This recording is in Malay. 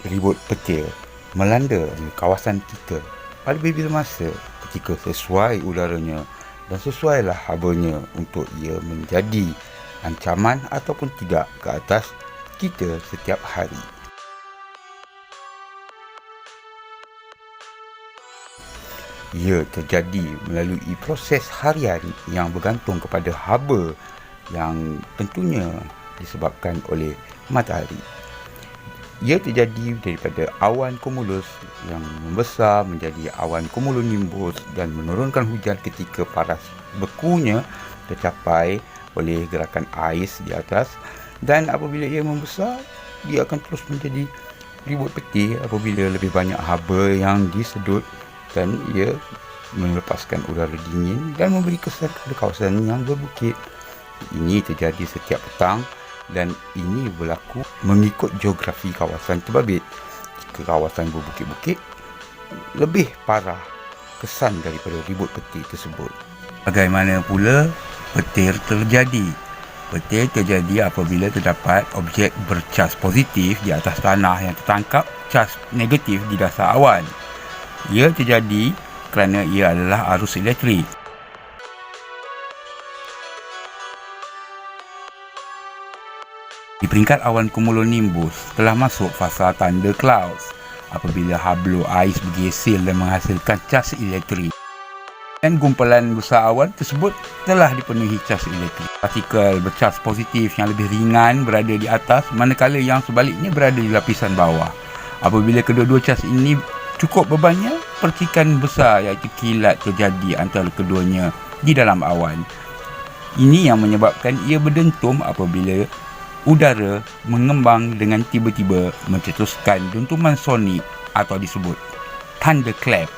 ribut petir melanda kawasan kita pada bila masa ketika sesuai udaranya dan sesuailah habanya untuk ia menjadi ancaman ataupun tidak ke atas kita setiap hari. Ia terjadi melalui proses harian yang bergantung kepada haba yang tentunya disebabkan oleh matahari. Ia terjadi daripada awan cumulus yang membesar menjadi awan cumulonimbus dan menurunkan hujan ketika paras bekunya tercapai oleh gerakan ais di atas, dan apabila ia membesar, ia akan terus menjadi ribut petir apabila lebih banyak haba yang disedut dan ia melepaskan udara dingin dan memberi kesan kepada kawasan yang berbukit. Ini terjadi setiap petang dan ini berlaku mengikut geografi kawasan terbabit. Jika kawasan berbukit-bukit, lebih parah kesan daripada ribut petir tersebut. Bagaimana pula petir terjadi? Petir terjadi apabila terdapat objek bercas positif di atas tanah yang tertangkap cas negatif di dasar awan. Ia terjadi kerana ia adalah arus elektrik. Di peringkat awan cumulonimbus telah masuk fasa thunder clouds apabila hablu ais bergesil dan menghasilkan cas elektrik. Dan gumpalan besar awan tersebut telah dipenuhi cas elektrik. Partikel bercas positif yang lebih ringan berada di atas, manakala yang sebaliknya berada di lapisan bawah. Apabila kedua-dua cas ini cukup bebannya, percikan besar iaitu kilat terjadi antara keduanya di dalam awan. Ini yang menyebabkan ia berdentum apabila udara mengembang dengan tiba-tiba mencetuskan dentuman sonik atau disebut thunderclap.